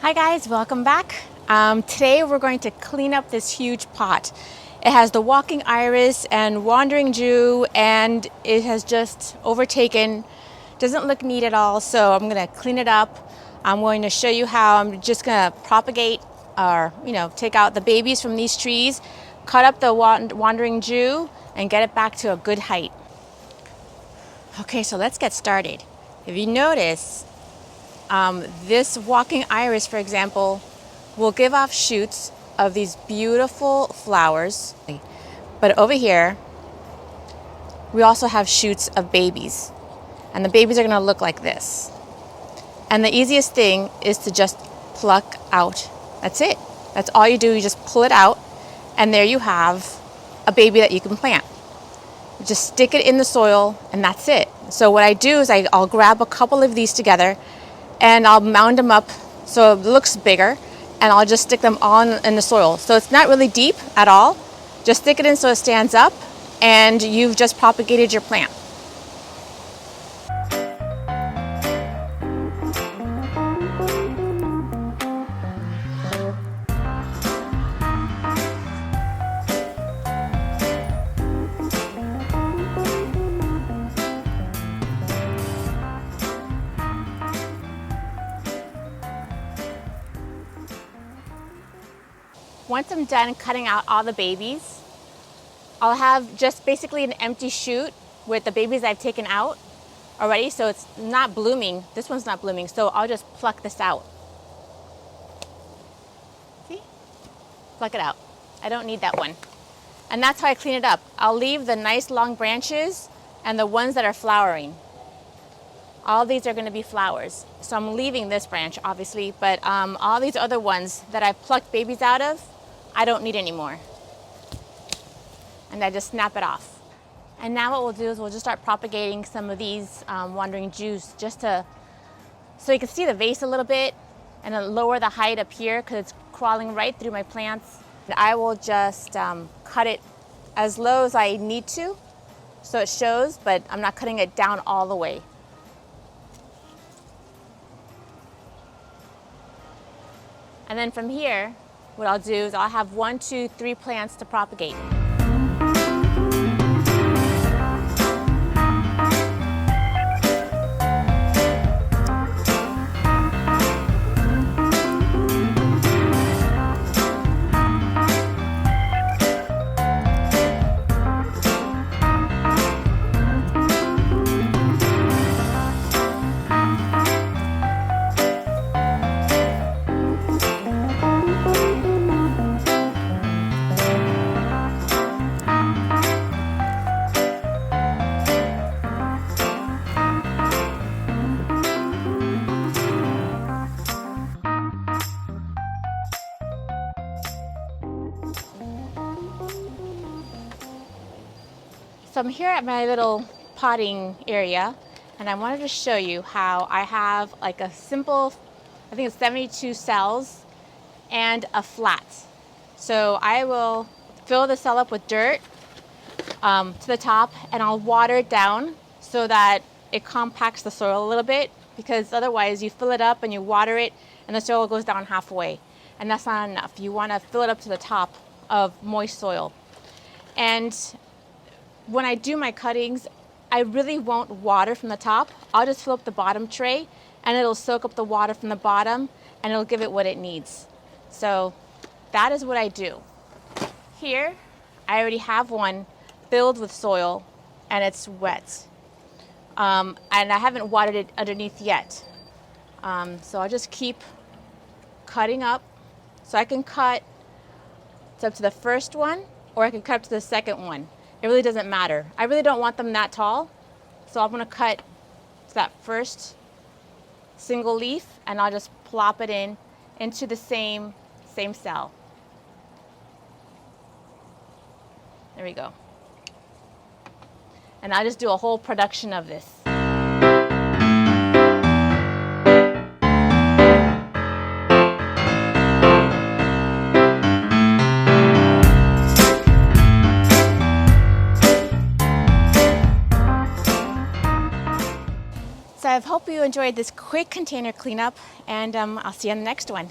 Hi guys, welcome back. Today we're going to clean up this huge pot. It has the walking iris and wandering Jew, and it has just overtaken. Doesn't look neat at all, so I'm going to clean it up. I'm going to show you how I'm just going to propagate or take out the babies from these trees, cut up the wandering Jew, and get it back to a good height. Okay, so let's get started. If you notice, this walking iris, for example, will give off shoots of these beautiful flowers. But over here, we also have shoots of babies. And the babies are going to look like this. And the easiest thing is to just pluck out. That's it. That's all you do. You just pull it out, and there you have a baby that you can plant. You just stick it in the soil, and that's it. So what I do is I'll grab a couple of these together, and I'll mound them up so it looks bigger, and I'll just stick them all in the soil. So it's not really deep at all. Just stick it in so it stands up, and you've just propagated your plant. Once I'm done cutting out all the babies, I'll have just basically an empty shoot with the babies I've taken out already, so it's not blooming. This one's not blooming, so I'll just pluck this out. See? Pluck it out. I don't need that one. And that's how I clean it up. I'll leave the nice long branches and the ones that are flowering. All these are going to be flowers. So I'm leaving this branch, obviously, but all these other ones that I've plucked babies out of, I don't need anymore. And I just snap it off. And now what we'll do is we'll just start propagating some of these wandering Jews so you can see the vase a little bit, and then lower the height up here because it's crawling right through my plants. And I will just cut it as low as I need to so it shows, but I'm not cutting it down all the way. And then from here, what I'll do is I'll have 1, 2, 3 plants to propagate. So I'm here at my little potting area, and I wanted to show you how I have like a simple, I think it's 72 cells and a flat. So I will fill the cell up with dirt to the top, and I'll water it down so that it compacts the soil a little bit, because otherwise you fill it up and you water it and the soil goes down halfway, and that's not enough. You want to fill it up to the top of moist soil. And when I do my cuttings, I really won't water from the top. I'll just fill up the bottom tray, and it'll soak up the water from the bottom, and it'll give it what it needs. So that is what I do. Here, I already have one filled with soil, and it's wet. And I haven't watered it underneath yet. So I'll just keep cutting up. So I can cut up to the first one, or I can cut up to the second one. It really doesn't matter. I really don't want them that tall, so I'm gonna cut to that first single leaf, and I'll just plop it into the same cell. There we go. And I'll just do a whole production of this. So I hope you enjoyed this quick container cleanup, and I'll see you on the next one.